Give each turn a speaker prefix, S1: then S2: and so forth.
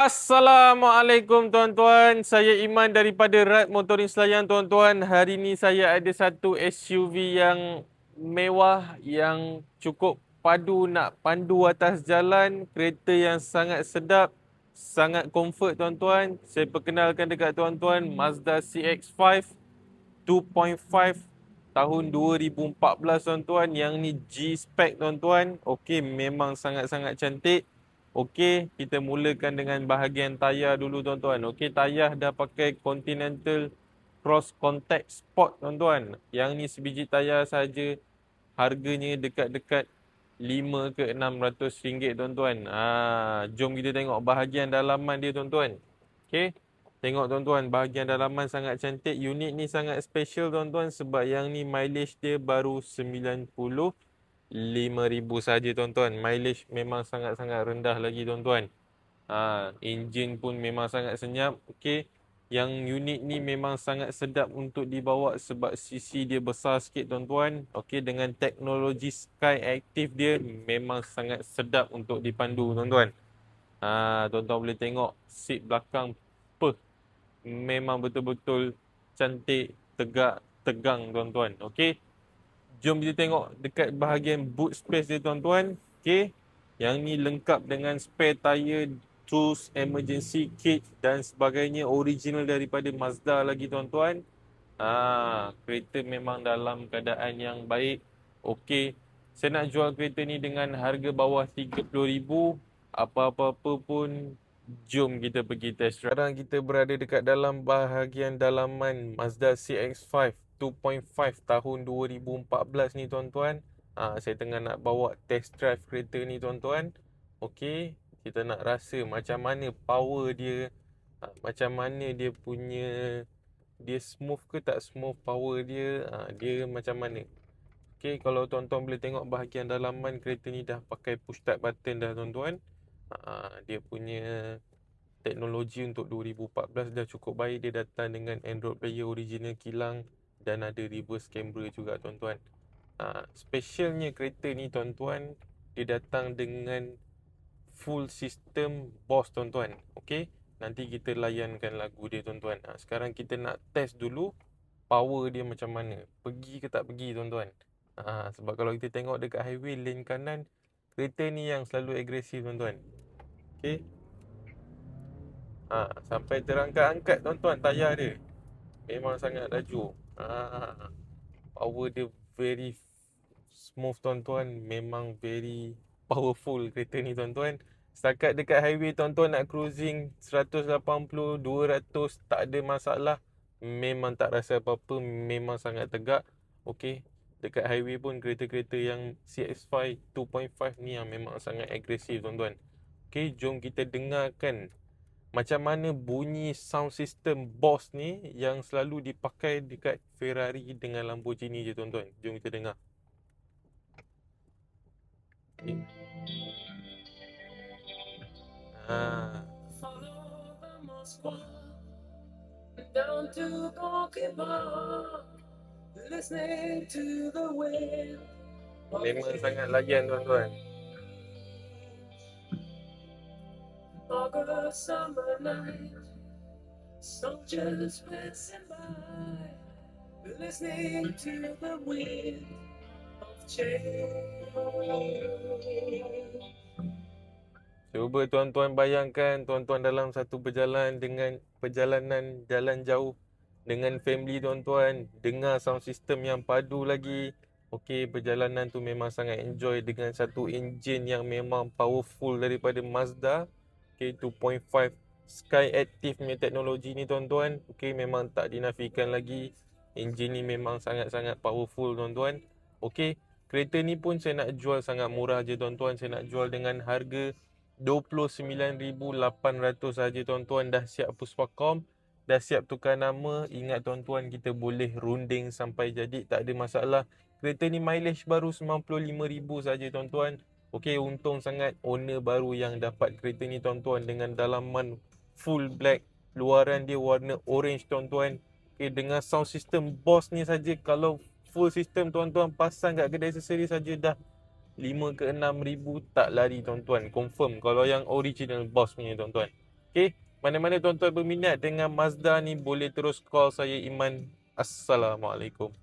S1: Assalamualaikum tuan-tuan, saya Iman daripada Rad Motoring Selayang tuan-tuan. Hari ini saya ada satu SUV yang mewah, yang cukup padu nak pandu atas jalan. Kereta yang sangat sedap, sangat comfort tuan-tuan. Saya perkenalkan dekat tuan-tuan Mazda CX-5 2.5 tahun 2014 tuan-tuan. Yang ni G-Spec tuan-tuan. Okey, memang sangat-sangat cantik. Okey, kita mulakan dengan bahagian tayar dulu tuan-tuan. Okey, tayar dah pakai Continental Cross Contact Sport tuan-tuan. Yang ni sebiji tayar saja, harganya dekat-dekat 5 ke 600 ringgit tuan-tuan. Jom kita tengok bahagian dalaman dia tuan-tuan. Okey. Tengok tuan-tuan, bahagian dalaman sangat cantik. Unit ni sangat special tuan-tuan sebab yang ni mileage dia baru 95,000 saja tuan-tuan. Mileage memang sangat-sangat rendah lagi tuan-tuan. Enjin pun memang sangat senyap. Okey. Yang unit ni memang sangat sedap untuk dibawa sebab cc dia besar sikit tuan-tuan. Okey, dengan teknologi Sky Active dia memang sangat sedap untuk dipandu tuan-tuan. Tuan-tuan boleh tengok seat belakang memang betul-betul cantik, tegak, tegang tuan-tuan. Okey. Jom kita tengok dekat bahagian boot space dia tuan-tuan. Okey. Yang ni lengkap dengan spare tire, tools, emergency kit dan sebagainya, original daripada Mazda lagi tuan-tuan. Kereta memang dalam keadaan yang baik. Okey. Saya nak jual kereta ni dengan harga bawah 30,000. Apa-apa pun, jom kita pergi test drive. Sekarang kita berada dekat dalam bahagian dalaman Mazda CX-5 2.5 tahun 2014 ni tuan-tuan. Saya tengah nak bawa test drive kereta ni tuan-tuan. Okey, kita nak rasa macam mana power dia, macam mana dia punya, dia smooth ke tak smooth power dia, dia macam mana. Okey, kalau tuan-tuan boleh tengok bahagian dalaman, kereta ni dah pakai push start button dah tuan-tuan. Dia punya teknologi untuk 2014 dah cukup baik. Dia datang dengan Android player original kilang dan ada reverse camera juga tuan-tuan. Specialnya kereta ni tuan-tuan, dia datang dengan full system Bose tuan-tuan. Okey, nanti kita layankan lagu dia tuan-tuan. Sekarang kita nak test dulu power dia macam mana, pergi ke tak pergi tuan-tuan. Sebab kalau kita tengok dekat highway lane kanan, kereta ni yang selalu agresif tuan-tuan. Okey. Sampai terangkat-angkat tuan-tuan tayar dia. Memang sangat laju. Power dia very smooth tuan-tuan. Memang very powerful kereta ni tuan-tuan. Setakat dekat highway tuan-tuan nak cruising 180, 200 tak ada masalah. Memang tak rasa apa-apa. Memang sangat tegak. Okey. Dekat highway pun kereta-kereta yang CX-5 2.5 ni yang memang sangat agresif tuan-tuan. Okey, jom kita dengarkan macam mana bunyi sound system Bose ni yang selalu dipakai dekat Ferrari dengan Lamborghini je tuan-tuan. Jom kita dengar. Okay. Memang sangat layan tuan-tuan. August summer night, soldiers passing by, listening to the wind of change. Cuba tuan-tuan bayangkan tuan-tuan dalam satu perjalanan jalan jauh dengan family tuan-tuan, dengar sound system yang padu lagi. Okey, perjalanan tu memang sangat enjoy dengan satu enjin yang memang powerful daripada Mazda. Okey, 2.5 Sky Active punya teknologi ni tuan-tuan. Okey, memang tak dinafikan lagi. Enjin ni memang sangat-sangat powerful tuan-tuan. Okey, kereta ni pun saya nak jual sangat murah je tuan-tuan. Saya nak jual dengan harga 29,800 saja tuan-tuan. Dah siap Puspakom, dah siap tukar nama. Ingat tuan-tuan, kita boleh runding sampai jadi, tak ada masalah. Kereta ni mileage baru 95,000 saja tuan-tuan. Okey, untung sangat owner baru yang dapat kereta ni tuan-tuan, dengan dalaman full black, luaran dia warna orange tuan-tuan. Okey, dengan sound system Bose ni saja, kalau full system tuan-tuan pasang kat kedai aksesori saja dah 5 ke 6 ribu tak lari tuan-tuan. Confirm kalau yang original Bose punya tuan-tuan. Okey, mana-mana tuan-tuan berminat dengan Mazda ni boleh terus call saya Iman. Assalamualaikum.